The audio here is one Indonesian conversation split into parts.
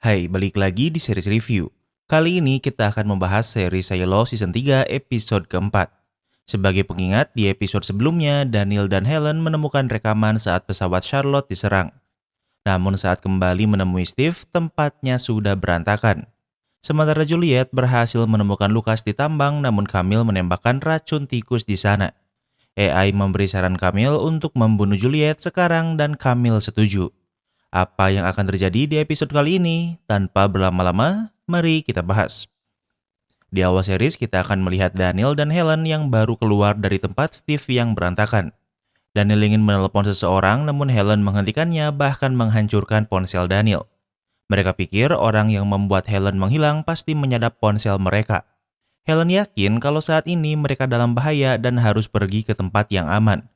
Hai, balik lagi di series review. Kali ini kita akan membahas seri Silo Season 3 episode keempat. Sebagai pengingat, di episode sebelumnya, Daniel dan Helen menemukan rekaman saat pesawat Charlotte diserang. Namun saat kembali menemui Steve, tempatnya sudah berantakan. Sementara Juliet berhasil menemukan Lucas di tambang, namun Camille menembakkan racun tikus di sana. AI memberi saran Camille untuk membunuh Juliet sekarang dan Camille setuju. Apa yang akan terjadi di episode kali ini? Tanpa berlama-lama, mari kita bahas. Di awal series kita akan melihat Daniel dan Helen yang baru keluar dari tempat Steve yang berantakan. Daniel ingin menelepon seseorang namun Helen menghentikannya bahkan menghancurkan ponsel Daniel. Mereka pikir orang yang membuat Helen menghilang pasti menyadap ponsel mereka. Helen yakin kalau saat ini mereka dalam bahaya dan harus pergi ke tempat yang aman.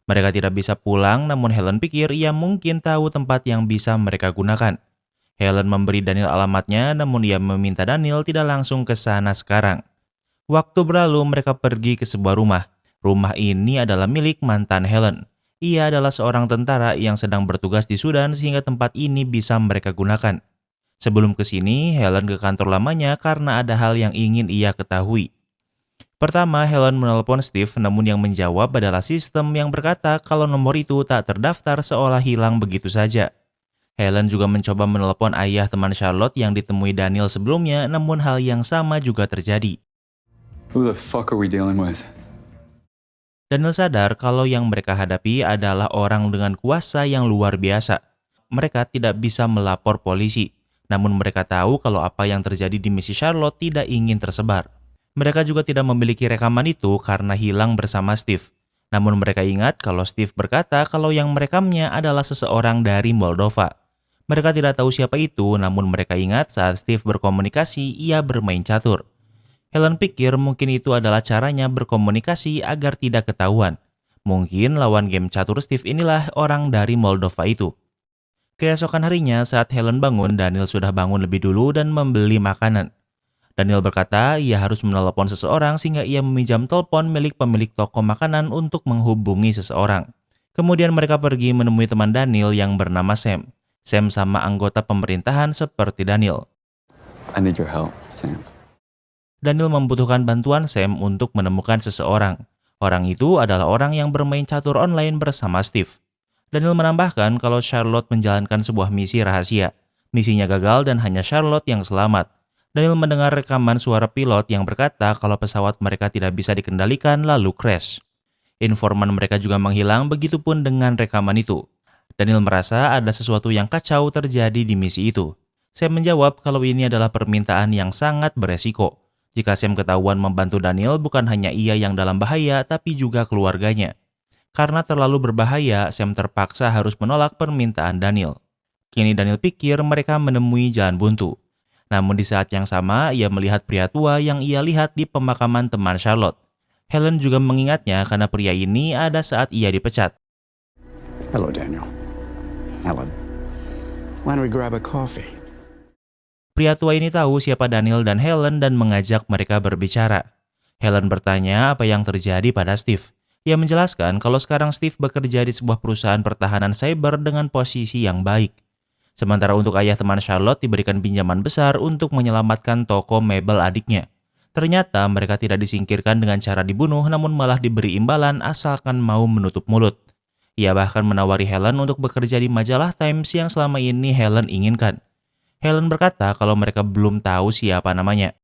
Mereka tidak bisa pulang, namun Helen pikir ia mungkin tahu tempat yang bisa mereka gunakan. Helen memberi Daniel alamatnya, namun ia meminta Daniel tidak langsung ke sana sekarang. Waktu berlalu, mereka pergi ke sebuah rumah. Rumah ini adalah milik mantan Helen. Ia adalah seorang tentara yang sedang bertugas di Sudan sehingga tempat ini bisa mereka gunakan. Sebelum ke sini, Helen ke kantor lamanya karena ada hal yang ingin ia ketahui. Pertama, Helen menelpon Steve, namun yang menjawab adalah sistem yang berkata kalau nomor itu tak terdaftar seolah hilang begitu saja. Helen juga mencoba menelpon ayah teman Charlotte yang ditemui Daniel sebelumnya, namun hal yang sama juga terjadi. Who the fuck are we dealing with? Daniel sadar kalau yang mereka hadapi adalah orang dengan kuasa yang luar biasa. Mereka tidak bisa melapor polisi, namun mereka tahu kalau apa yang terjadi di misi Charlotte tidak ingin tersebar. Mereka juga tidak memiliki rekaman itu karena hilang bersama Steve. Namun mereka ingat kalau Steve berkata kalau yang merekamnya adalah seseorang dari Moldova. Mereka tidak tahu siapa itu, namun mereka ingat saat Steve berkomunikasi, ia bermain catur. Helen pikir mungkin itu adalah caranya berkomunikasi agar tidak ketahuan. Mungkin lawan game catur Steve inilah orang dari Moldova itu. Keesokan harinya saat Helen bangun, Daniel sudah bangun lebih dulu dan membeli makanan. Daniel berkata ia harus menelepon seseorang sehingga ia meminjam telepon milik pemilik toko makanan untuk menghubungi seseorang. Kemudian mereka pergi menemui teman Daniel yang bernama Sam. Sam sama anggota pemerintahan seperti Daniel. I need your help, Sam. Daniel membutuhkan bantuan Sam untuk menemukan seseorang. Orang itu adalah orang yang bermain catur online bersama Steve. Daniel menambahkan kalau Charlotte menjalankan sebuah misi rahasia. Misinya gagal dan hanya Charlotte yang selamat. Daniel mendengar rekaman suara pilot yang berkata kalau pesawat mereka tidak bisa dikendalikan lalu crash. Informan mereka juga menghilang, begitupun dengan rekaman itu. Daniel merasa ada sesuatu yang kacau terjadi di misi itu. Sam menjawab kalau ini adalah permintaan yang sangat beresiko. Jika Sam ketahuan membantu Daniel, bukan hanya ia yang dalam bahaya, tapi juga keluarganya. Karena terlalu berbahaya, Sam terpaksa harus menolak permintaan Daniel. Kini Daniel pikir mereka menemui jalan buntu. Namun di saat yang sama, ia melihat pria tua yang ia lihat di pemakaman teman Charlotte. Helen juga mengingatnya karena pria ini ada saat ia dipecat. Hello, Daniel. Helen. Why don't we grab a coffee? Pria tua ini tahu siapa Daniel dan Helen dan mengajak mereka berbicara. Helen bertanya apa yang terjadi pada Steve. Ia menjelaskan kalau sekarang Steve bekerja di sebuah perusahaan pertahanan cyber dengan posisi yang baik. Sementara untuk ayah teman Charlotte diberikan pinjaman besar untuk menyelamatkan toko mebel adiknya. Ternyata mereka tidak disingkirkan dengan cara dibunuh namun malah diberi imbalan asalkan mau menutup mulut. Ia bahkan menawari Helen untuk bekerja di majalah Times yang selama ini Helen inginkan. Helen berkata kalau mereka belum tahu siapa namanya.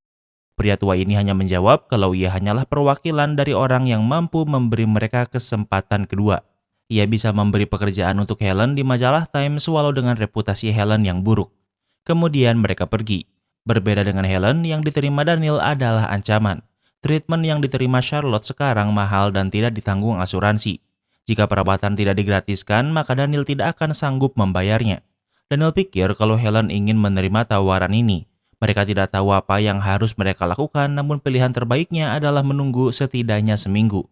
Pria tua ini hanya menjawab kalau ia hanyalah perwakilan dari orang yang mampu memberi mereka kesempatan kedua. Ia bisa memberi pekerjaan untuk Helen di majalah Times walau dengan reputasi Helen yang buruk. Kemudian mereka pergi. Berbeda dengan Helen, yang diterima Daniel adalah ancaman. Treatment yang diterima Charlotte sekarang mahal dan tidak ditanggung asuransi. Jika perawatan tidak digratiskan, maka Daniel tidak akan sanggup membayarnya. Daniel pikir kalau Helen ingin menerima tawaran ini. Mereka tidak tahu apa yang harus mereka lakukan, namun pilihan terbaiknya adalah menunggu setidaknya seminggu.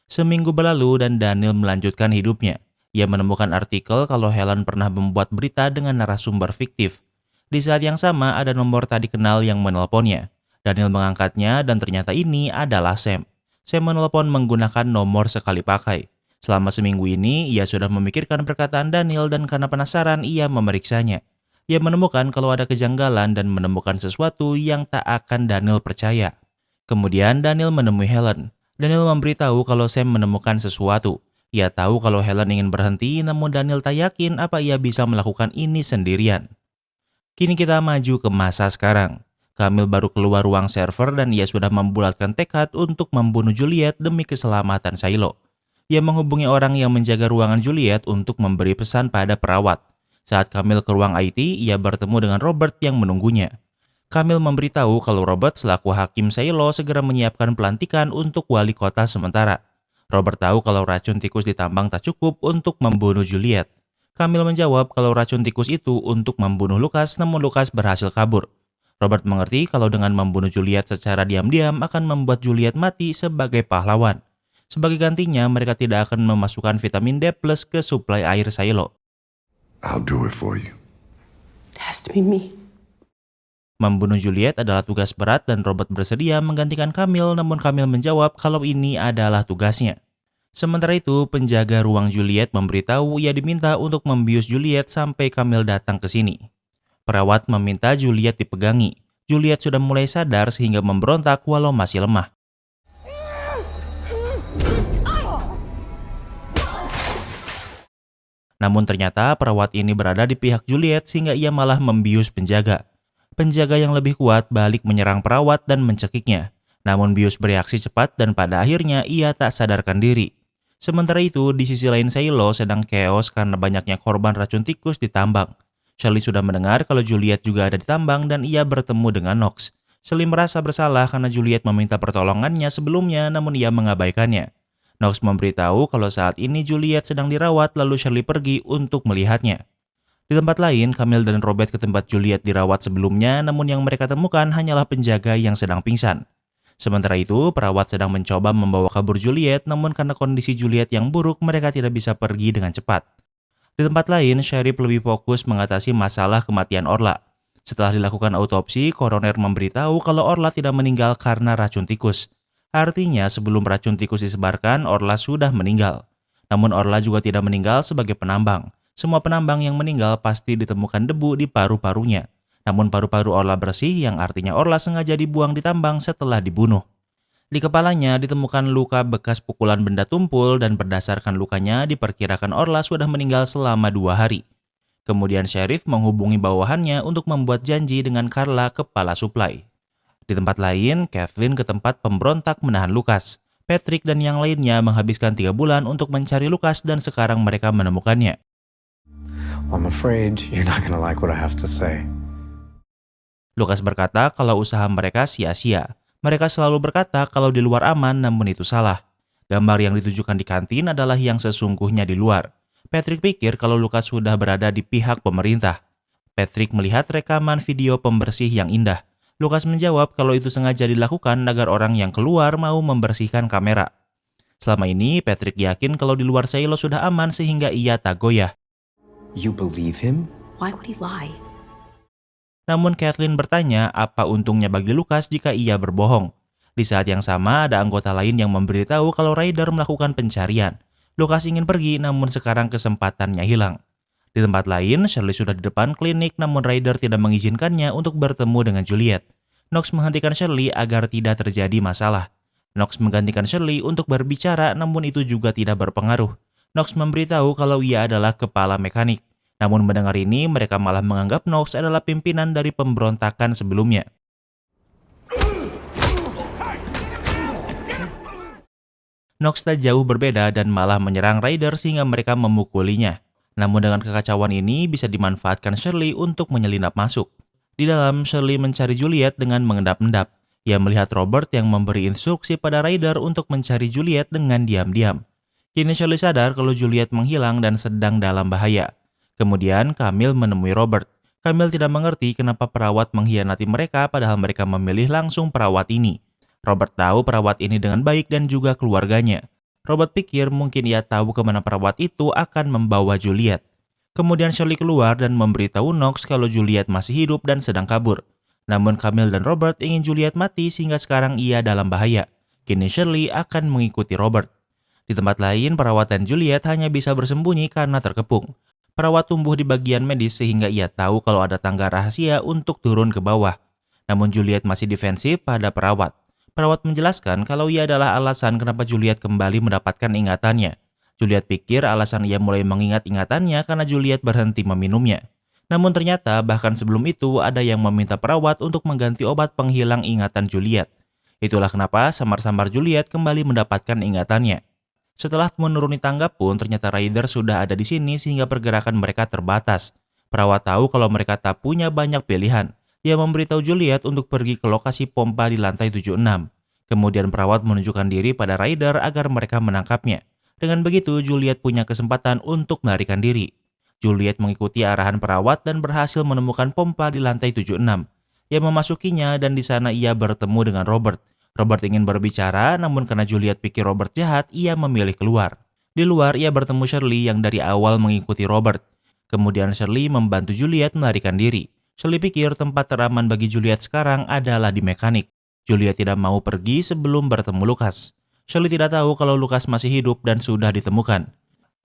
Seminggu berlalu dan Daniel melanjutkan hidupnya. Ia menemukan artikel kalau Helen pernah membuat berita dengan narasumber fiktif. Di saat yang sama ada nomor tak dikenal yang menelponnya. Daniel mengangkatnya dan ternyata ini adalah Sam. Sam menelpon menggunakan nomor sekali pakai. Selama seminggu ini ia sudah memikirkan perkataan Daniel dan karena penasaran ia memeriksanya. Ia menemukan kalau ada kejanggalan dan menemukan sesuatu yang tak akan Daniel percaya. Kemudian Daniel menemui Helen. Daniel memberitahu kalau Sam menemukan sesuatu. Ia tahu kalau Helen ingin berhenti, namun Daniel tak yakin apa ia bisa melakukan ini sendirian. Kini kita maju ke masa sekarang. Camille baru keluar ruang server dan ia sudah membulatkan tekad untuk membunuh Juliet demi keselamatan Shiloh. Ia menghubungi orang yang menjaga ruangan Juliet untuk memberi pesan pada perawat. Saat Camille ke ruang IT, ia bertemu dengan Robert yang menunggunya. Camille memberitahu kalau Robert selaku hakim Shiloh segera menyiapkan pelantikan untuk wali kota sementara. Robert tahu kalau racun tikus ditambang tak cukup untuk membunuh Juliet. Camille menjawab kalau racun tikus itu untuk membunuh Lucas, namun Lucas berhasil kabur. Robert mengerti kalau dengan membunuh Juliet secara diam-diam akan membuat Juliet mati sebagai pahlawan. Sebagai gantinya, mereka tidak akan memasukkan vitamin D plus ke suplai air Shiloh. I'll do it for you. It has to be me. Membunuh Juliet adalah tugas berat dan Robert bersedia menggantikan Camille, namun Camille menjawab kalau ini adalah tugasnya. Sementara itu, penjaga ruang Juliet memberitahu ia diminta untuk membius Juliet sampai Camille datang ke sini. Perawat meminta Juliet dipegangi. Juliet sudah mulai sadar sehingga memberontak walau masih lemah. Namun ternyata perawat ini berada di pihak Juliet sehingga ia malah membius penjaga. Penjaga yang lebih kuat balik menyerang perawat dan mencekiknya. Namun bius bereaksi cepat dan pada akhirnya ia tak sadarkan diri. Sementara itu, di sisi lain Shiloh sedang chaos karena banyaknya korban racun tikus ditambang. Shirley sudah mendengar kalau Juliet juga ada di tambang dan ia bertemu dengan Knox. Shirley merasa bersalah karena Juliet meminta pertolongannya sebelumnya namun ia mengabaikannya. Knox memberitahu kalau saat ini Juliet sedang dirawat lalu Shirley pergi untuk melihatnya. Di tempat lain, Camille dan Robert ke tempat Juliet dirawat sebelumnya namun yang mereka temukan hanyalah penjaga yang sedang pingsan. Sementara itu, perawat sedang mencoba membawa kabur Juliet namun karena kondisi Juliet yang buruk mereka tidak bisa pergi dengan cepat. Di tempat lain, Sheriff lebih fokus mengatasi masalah kematian Orla. Setelah dilakukan autopsi, koroner memberitahu kalau Orla tidak meninggal karena racun tikus. Artinya sebelum racun tikus disebarkan, Orla sudah meninggal. Namun Orla juga tidak meninggal sebagai penambang. Semua penambang yang meninggal pasti ditemukan debu di paru-parunya. Namun paru-paru Orla bersih yang artinya Orla sengaja dibuang di tambang setelah dibunuh. Di kepalanya ditemukan luka bekas pukulan benda tumpul dan berdasarkan lukanya diperkirakan Orla sudah meninggal selama 2 hari. Kemudian Sheriff menghubungi bawahannya untuk membuat janji dengan Carla, kepala suplai. Di tempat lain, Kathleen ke tempat pemberontak menahan Lucas. Patrick dan yang lainnya menghabiskan 3 bulan untuk mencari Lucas dan sekarang mereka menemukannya. I'm afraid you're not gonna like what I have to say. Lucas berkata kalau usaha mereka sia-sia. Mereka selalu berkata kalau di luar aman namun itu salah. Gambar yang ditujukan di kantin adalah yang sesungguhnya di luar. Patrick pikir kalau Lucas sudah berada di pihak pemerintah. Patrick melihat rekaman video pembersih yang indah. Lucas menjawab kalau itu sengaja dilakukan agar orang yang keluar mau membersihkan kamera. Selama ini, Patrick yakin kalau di luar Shiloh sudah aman sehingga ia tak goyah. You believe him? Why would he lie? Namun Kathleen bertanya apa untungnya bagi Lucas jika ia berbohong. Di saat yang sama, ada anggota lain yang memberitahu kalau Ryder melakukan pencarian. Lucas ingin pergi namun sekarang kesempatannya hilang. Di tempat lain, Shirley sudah di depan klinik namun Ryder tidak mengizinkannya untuk bertemu dengan Juliet. Knox menghentikan Shirley agar tidak terjadi masalah. Knox menggantikan Shirley untuk berbicara namun itu juga tidak berpengaruh. Knox memberitahu kalau ia adalah kepala mekanik. Namun mendengar ini, mereka malah menganggap Knox adalah pimpinan dari pemberontakan sebelumnya. Knox tak jauh berbeda dan malah menyerang Ryder sehingga mereka memukulinya. Namun dengan kekacauan ini bisa dimanfaatkan Shirley untuk menyelinap masuk. Di dalam, Shirley mencari Juliet dengan mengendap-endap. Ia melihat Robert yang memberi instruksi pada Ryder untuk mencari Juliet dengan diam-diam. Kini Shirley sadar kalau Juliet menghilang dan sedang dalam bahaya. Kemudian Camille menemui Robert. Camille tidak mengerti kenapa perawat mengkhianati mereka padahal mereka memilih langsung perawat ini. Robert tahu perawat ini dengan baik dan juga keluarganya. Robert pikir mungkin ia tahu kemana perawat itu akan membawa Juliet. Kemudian Shirley keluar dan memberitahu Knox kalau Juliet masih hidup dan sedang kabur. Namun Camille dan Robert ingin Juliet mati sehingga sekarang ia dalam bahaya. Kini Shirley akan mengikuti Robert. Di tempat lain, perawat dan Juliet hanya bisa bersembunyi karena terkepung. Perawat tumbuh di bagian medis sehingga ia tahu kalau ada tangga rahasia untuk turun ke bawah. Namun Juliet masih defensif pada perawat. Perawat menjelaskan kalau ia adalah alasan kenapa Juliet kembali mendapatkan ingatannya. Juliet pikir alasan ia mulai mengingat ingatannya karena Juliet berhenti meminumnya. Namun ternyata bahkan sebelum itu ada yang meminta perawat untuk mengganti obat penghilang ingatan Juliet. Itulah kenapa samar-samar Juliet kembali mendapatkan ingatannya. Setelah menuruni tangga pun ternyata Ryder sudah ada di sini sehingga pergerakan mereka terbatas. Perawat tahu kalau mereka tak punya banyak pilihan. Ia memberitahu Juliet untuk pergi ke lokasi pompa di lantai 76. Kemudian perawat menunjukkan diri pada Ryder agar mereka menangkapnya. Dengan begitu Juliet punya kesempatan untuk melarikan diri. Juliet mengikuti arahan perawat dan berhasil menemukan pompa di lantai 76. Ia memasukinya dan di sana ia bertemu dengan Robert. Robert ingin berbicara, namun karena Juliet pikir Robert jahat, ia memilih keluar. Di luar, ia bertemu Shirley yang dari awal mengikuti Robert. Kemudian Shirley membantu Juliet melarikan diri. Shirley pikir tempat teraman bagi Juliet sekarang adalah di mekanik. Juliet tidak mau pergi sebelum bertemu Lucas. Shirley tidak tahu kalau Lucas masih hidup dan sudah ditemukan.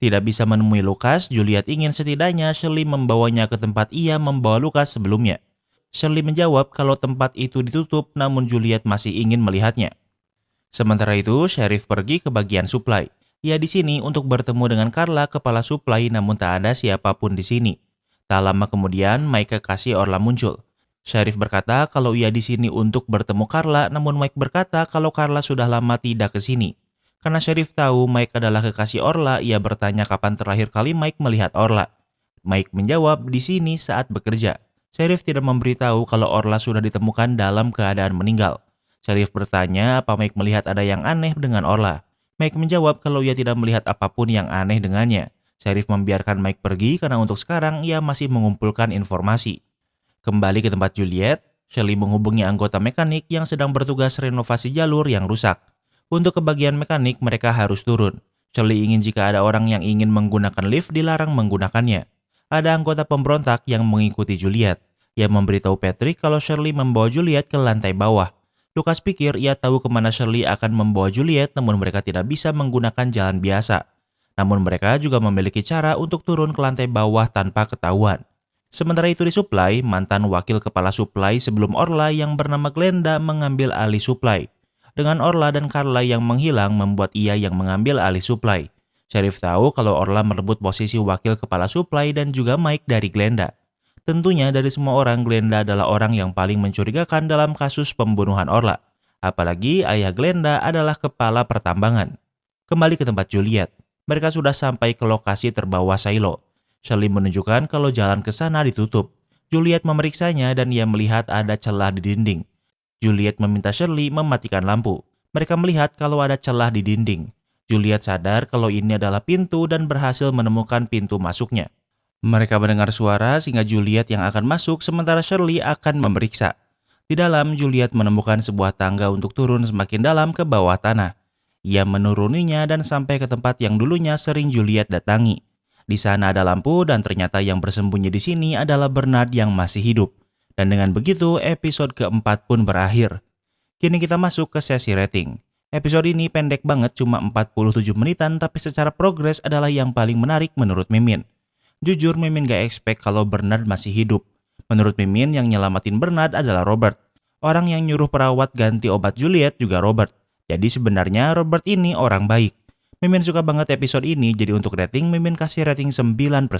Tidak bisa menemui Lucas, Juliet ingin setidaknya Shirley membawanya ke tempat ia membawa Lucas sebelumnya. Shirley menjawab kalau tempat itu ditutup namun Juliet masih ingin melihatnya. Sementara itu, Sheriff pergi ke bagian supply. Ia di sini untuk bertemu dengan Carla, kepala supply, namun tak ada siapapun di sini. Tak lama kemudian, Mike kekasih Orla muncul. Sheriff berkata kalau ia di sini untuk bertemu Carla, namun Mike berkata kalau Carla sudah lama tidak ke sini. Karena Sheriff tahu Mike adalah kekasih Orla, ia bertanya kapan terakhir kali Mike melihat Orla. Mike menjawab di sini saat bekerja. Sheriff tidak memberitahu kalau Orla sudah ditemukan dalam keadaan meninggal. Sheriff bertanya apa Mike melihat ada yang aneh dengan Orla. Mike menjawab kalau ia tidak melihat apapun yang aneh dengannya. Sheriff membiarkan Mike pergi karena untuk sekarang ia masih mengumpulkan informasi. Kembali ke tempat Juliet, Shirley menghubungi anggota mekanik yang sedang bertugas renovasi jalur yang rusak. Untuk ke bagian mekanik mereka harus turun. Shirley ingin jika ada orang yang ingin menggunakan lift dilarang menggunakannya. Ada anggota pemberontak yang mengikuti Juliet. Ia memberitahu Patrick kalau Shirley membawa Juliet ke lantai bawah. Lucas pikir ia tahu kemana Shirley akan membawa Juliet, namun mereka tidak bisa menggunakan jalan biasa. Namun mereka juga memiliki cara untuk turun ke lantai bawah tanpa ketahuan. Sementara itu di supply, mantan wakil kepala supply sebelum Orla yang bernama Glenda mengambil alih supply. Dengan Orla dan Carla yang menghilang membuat ia yang mengambil alih supply. Sheriff tahu kalau Orla merebut posisi wakil kepala supply dan juga Mike dari Glenda. Tentunya dari semua orang, Glenda adalah orang yang paling mencurigakan dalam kasus pembunuhan Orla. Apalagi ayah Glenda adalah kepala pertambangan. Kembali ke tempat Juliet. Mereka sudah sampai ke lokasi terbawah silo. Shirley menunjukkan kalau jalan ke sana ditutup. Juliet memeriksanya dan ia melihat ada celah di dinding. Juliet meminta Shirley mematikan lampu. Mereka melihat kalau ada celah di dinding. Juliet sadar kalau ini adalah pintu dan berhasil menemukan pintu masuknya. Mereka mendengar suara sehingga Juliet yang akan masuk sementara Shirley akan memeriksa. Di dalam, Juliet menemukan sebuah tangga untuk turun semakin dalam ke bawah tanah. Ia menuruninya dan sampai ke tempat yang dulunya sering Juliet datangi. Di sana ada lampu dan ternyata yang bersembunyi di sini adalah Bernard yang masih hidup. Dan dengan begitu, episode keempat pun berakhir. Kini kita masuk ke sesi rating. Episode ini pendek banget, cuma 47 menitan, tapi secara progres adalah yang paling menarik menurut Mimin. Jujur, Mimin gak expect kalau Bernard masih hidup. Menurut Mimin, yang nyelamatin Bernard adalah Robert. Orang yang nyuruh perawat ganti obat Juliet juga Robert. Jadi sebenarnya Robert ini orang baik. Mimin suka banget episode ini, jadi untuk rating, Mimin kasih rating 9/10.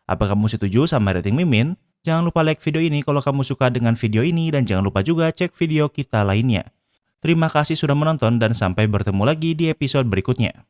Apa kamu setuju sama rating Mimin? Jangan lupa like video ini kalau kamu suka dengan video ini, dan jangan lupa juga cek video kita lainnya. Terima kasih sudah menonton dan sampai bertemu lagi di episode berikutnya.